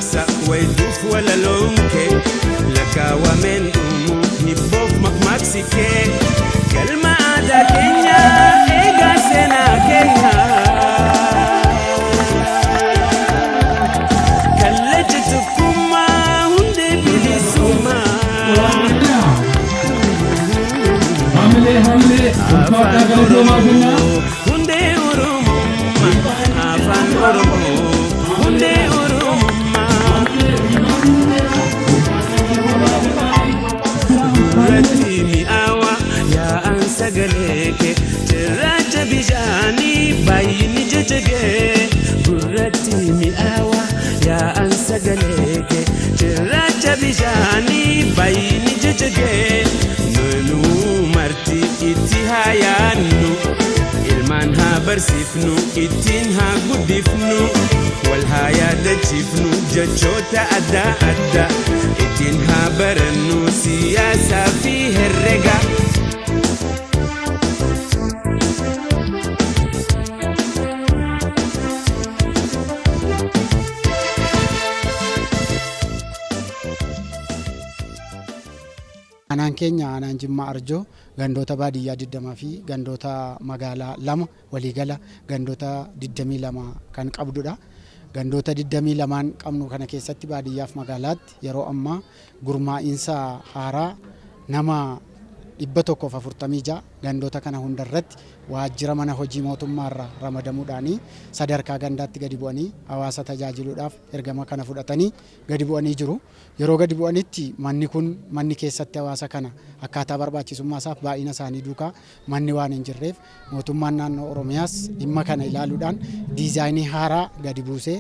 Sakwayduuf walaloonkee lakkaawameen dhumu hibboof makmaaksiikee galma aadaa keenya eegaa seenaa keenya kallacha tokkummaa hundee bilisummaa afaan oromoo hundee oromummaa afaan oromoo hundee oromummaa gurratti mi'aawa yaa'an sagaleeke cirracha bishaanii baay'inni jajjagee gurratti mi'aawa yaa'an sagaleeke cirracha bishaanii baay'inni jajjagee nunuu marti itti haa yaannu ilmaan haa barsiifnu ittiin haa guddifnu wal haa yaadachiifnu jechoota adda addaa ittiin haa barannu siyaasaa fi herrega. Aanaan keenya aanaan Jimmaa Arjoo gandoota baadiyyaa 20 fi gandoota magaalaa 2 waliigala gandoota 22 kan qabdudha. Gandoota 22 qabnu kana keessatti baadiyyaaf magaalaatti yeroo ammaa gurmaa'iinsa haaraa nama 146 gandoota kana hundarratti waajjira mana hojii mootummaarraa ramadamuudhaanii sadarkaa gandaatti gadi bu'anii hawaasa tajaajiluudhaaf ergama kana fudhatanii gadi bu'anii jiru. Yeroo gadi bu'anitti manni keessatti hawaasa kana akkaataa barbaachisummaa isaaf baay'ina isaanii duukaa manni waan hin jirreef mootummaan naannoo Oromiyaas dhimma kana ilaaluudhaan diizaayinii haaraa gadi buusee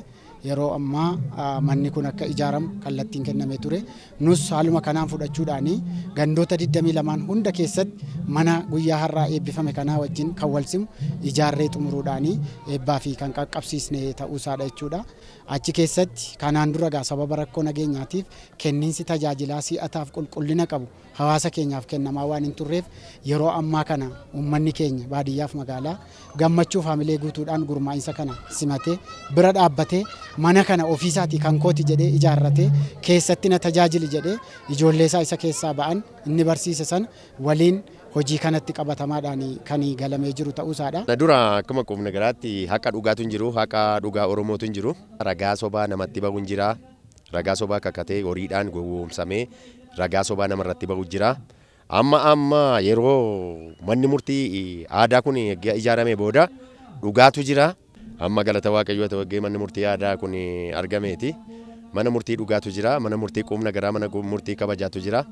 yeroo ammaa manni kun akka ijaaramu kallattiin kennamee ture. Nus haaluma kanaan fudhachuudhaanii gandoota 22 hunda keessatti mana guyyaa har'aa eebbifame kanaa wajjin kan wal simu ijaarree xumuruudhaanii eebbaa fi kan qaqqabsiisne ta'uusaadha jechuudha. Achi keessatti kanaan dura sababa rakkoo nageenyaatiif kenniinsi tajaajilaa si'ataaf qulqullina qabu hawaasa keenyaaf kennamaa waan hin turreef yeroo ammaa kana uummanni keenya baadiyyaaf magaalaa gammachuu faamilee guutuudhaan gurmaa'insa kana simatee bira dhaabbatee mana kana ofiisaatii kan kooti jedhee ijaarratee keessatti na tajaajili jedhee ijoollee isaa isa keessaa ba'an inni barsiise sana waliin hojii kanatti qabatamaadhaan kan galamee jiru ta'uusaadha. Dura akkuma qubna garaatti haqa dhugaatu hin jiru, haqa dhugaa Oromootu hin jiru. Ragaa sobaa namatti bahu hin jira. Ragaa sobaa kakatee horiidhaan gowwoomsamee ragaa sobaa namarratti bahu jira. Amma yeroo manni murtii aadaa kun ijaaramee booda dhugaatu jira. Amma galata Waaqayyoo ta'ee manni murtii aadaa kun argameeti. Mana murtii dhugaatu jira. Mana murtii qubna garaa mana murtii kabajaatu jira.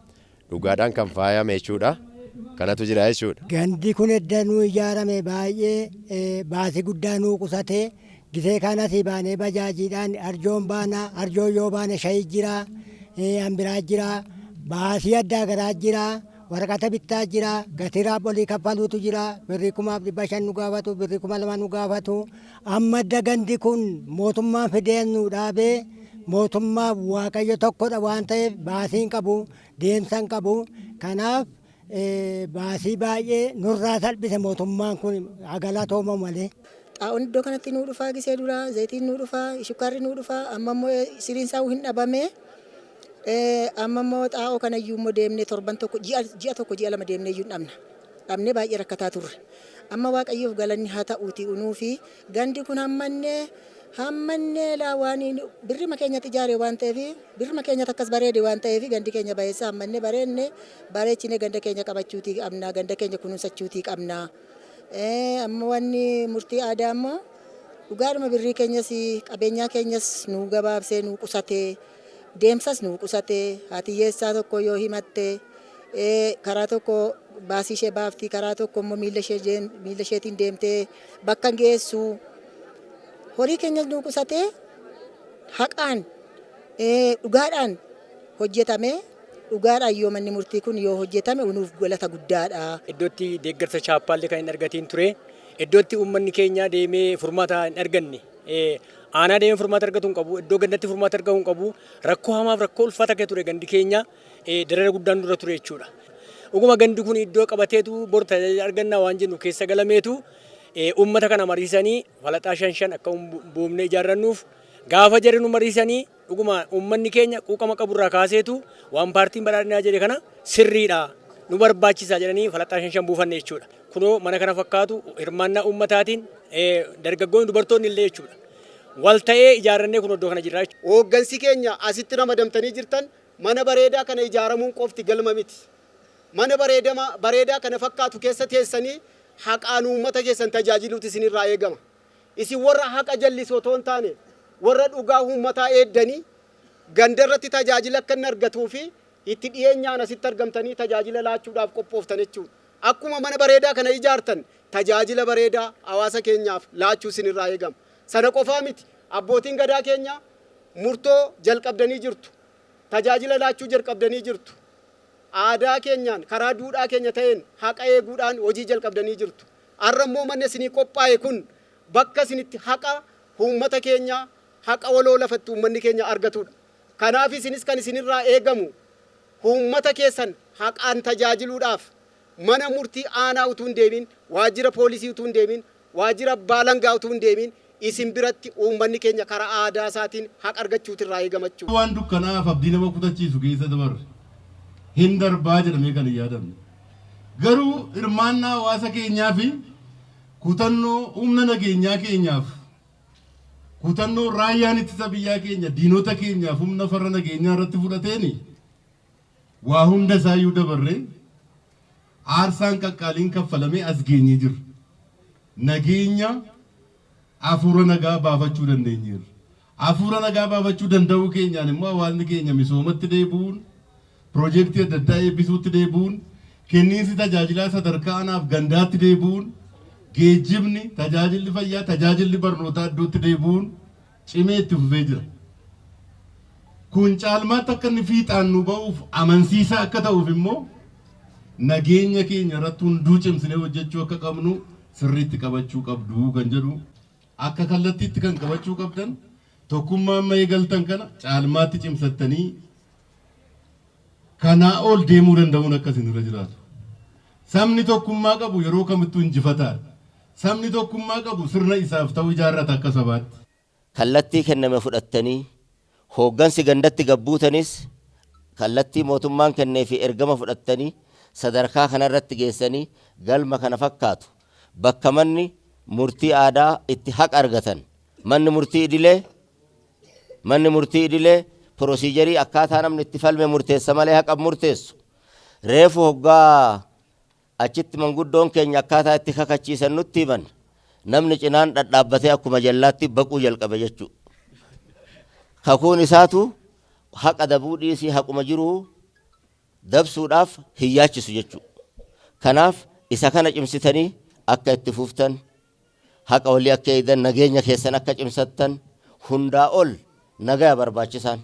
Dhugaadhaan kan faayame jechuudha. Kanatu jira jechuudha. Gandi kun edda nu ijaarame baay'ee baasii guddaa nu qusatee gisee kanas baanee bajaajiidhaan arjoon baana arjoo yoo baane shayii jira hambiraa jira baasii addaa garaa jira waraqata bittaa jira gatiraa olii kaffaluutu jira birrii 500 nu gaafatu birrii 2,000 nu gaafatu amma edda gandi kun mootummaan fidee nu dhaabee mootummaa Waaqayyo tokkodha waan ta'eef baasiin qabu deemsan qabu kanaaf baasii baay'ee nurraa salphise mootummaan kun galatooma malee. Xaa'oon iddoo kanatti nu dhufaa gisee duraa zayitiin nu dhufaa shukkaarri nu dhufaa amma immoo siriin isaa hin dhabame amma immoo xaa'oo kanayyuu immoo deemnee torban tokko ji'a tokko ji'a lama deemnee iyyuu dhabnee baay'ee rakkataa turre amma Waaqayyoof galanni haa ta'uuti unuu fi gandi kun hammannee laawanii birri makeenyatti ijaaree waan ta'eef birri makeenyatti akkas bareede waan ta'eef gandi keenya baay'eessa hammannee bareechine ganda keenya qabachuutii qabna ganda keenya kunuunsachuutii qabna. Amma wanni murtii aadaa immoo dhugaadhuma birrii keenyas qabeenyaa keenyas nu gabaabsee nu qusatee deemsas nu qusatee haatiyyeessaa tokko yoo himatte karaa tokko baasii ishee baaftii karaa tokko immoo miila isheetiin deemtee bakka geessu horii keenyas nu qusatee haqaan dhugaadhaan hojjetame. Dhugaadhaan yoo manni murtii kun yoo hojjetame unuuf galata guddaadha. Iddootti deeggarsa chaappaallee kan hin argatiin ture. Iddootti uummanni keenya deemee furmaata hin arganne. Aanaa deemee furmaata argatu hin qabu. Iddoo gandatti furmaata argamu hin qabu. Rakkoo hamaaf rakkoo ulfaata kee ture gandi keenya darara guddaan dura ture jechuudha. Dhuguma gandi kun iddoo qabateetu bor tajaajila argannaa waan jennu keessa galameetu uummata kana mariisanii falaxaa 5 akka boomnee ijaarrannuuf gaafa jarri nu mariisanii dhuguma uummanni keenya quuqama qaburraa kaaseetu waan paartiin badhaadhinaa jedhe kana sirriidha nu barbaachisaa jedhanii falaxaa shan buufanne jechuudha. Kunoo mana kana fakkaatu hirmaannaa uummataatiin dargaggoonni dubartoonni illee jechuudha. Wal ta'ee ijaarrannee kun iddoo kana jirra jechuudha. Hooggansi keenya asitti ramadamtanii jirtan mana bareedaa kana ijaaramuun qofti galma miti. Mana bareedaa kana fakkaatu keessa teessanii haqaan uummata keessan tajaajiluuti isinirraa eegama. Isin warra haqa jallisoo otoo hin taane warra dhugaa uummataa eeddanii gandarratti tajaajila akka inni argatuu fi itti dhiyeenyaan asitti argamtanii tajaajila laachuudhaaf qophooftan jechuudha. Akkuma mana bareedaa kana ijaartan tajaajila bareedaa hawaasa keenyaaf laachuu isinirraa eegama. Sana qofaa miti abbootiin gadaa keenya murtoo jalqabdanii jirtu. Tajaajila laachuu jalqabdanii jirtu. Aadaa keenyaan karaa duudhaa keenya ta'een haqa eeguudhaan hojii jalqabdanii jirtu. Har'a immoo manni isinii qophaa'e kun bakka isinitti haqa uummata keenyaa haqa waloo lafatti uummanni keenya argatudha. Kanaaf isinis kan isinirraa eegamu uummata keessan haqaan tajaajiluudhaaf mana murtii aanaa utuu hin deemin, waajjira poolisii utuu hin deemin, waajjira abbaa alangaa utuu hin deemin isin biratti uummanni keenya karaa aadaa isaatiin haqa argachuutirraa eegamachuu. Waan dukkanaaf abdii nama kutachiisu keessa dabarre hin darbaa jedhamee kan hin yaadamne. Garuu hirmaannaa hawaasa keenyaa fi kutannoo humna nageenyaa keenyaaf kutannoo raayyaan ittisa biyyaa keenya diinota keenyaaf humna farra nageenyaa irratti fudhateeni waa hunda isaayyuu dabarree aarsaan qaqqaaliin kaffalamee as geenyee jirra. Nageenya hafuura nagaa baafachuu dandeenyeerra. Hafuura nagaa baafachuu danda'uu keenyaan immoo hawaasni keenya misoomatti deebi'uun piroojeektii adda addaa eebbisuutti deebi'uun kenniinsi tajaajilaa sadarkaa aanaaf gandaatti deebi'uun geejjibni tajaajilli fayyaa tajaajilli barnootaa iddootti deebi'uun cimee itti fufee jira. Kun caalmaatti akka inni fiixaan nu ba'uuf amansiisaa akka ta'uuf immoo nageenya keenya irratti hunduu cimsinee hojjechuu akka qabnu sirriitti qabachuu qabdu kan jedhu akka kallattiitti kan qabachuu qabdan tokkummaa amma eegaltan kana caalmaatti cimsattanii kanaa ol deemuu danda'uun akkasin irra jiraatu. Sabni tokkummaa qabu yeroo kamittuu injifataadha. Sabni tokkummaa qabu sirna isaaf ta'u ijaarrata akka sabaatti. Kallattii kenname fudhattanii hooggansi gandatti gabbuutanis kallattii mootummaan kennee fi ergama fudhattanii sadarkaa kanarratti geessanii galma kana fakkaatu bakka manni murtii aadaa itti haqa argatan manni murtii idilee pirosiijarii akkaataa namni itti falme murteessa malee haqa murteessu reefu hoggaa achitti manguddoon keenya akkaataa itti kakachiisan nutti himan namni cinaan dhadhaabbatee akkuma jallaatti baquu jalqabe jechuudha. Kakuun isaatu haqa dabuu dhiisii haquma jiruu dabsuudhaaf hin yaachisu jechuudha. Kanaaf isa kana cimsitanii akka itti fuftan haqa walii akka eedan nageenya keessan akka cimsattan hundaa ol nagaa barbaachisaan.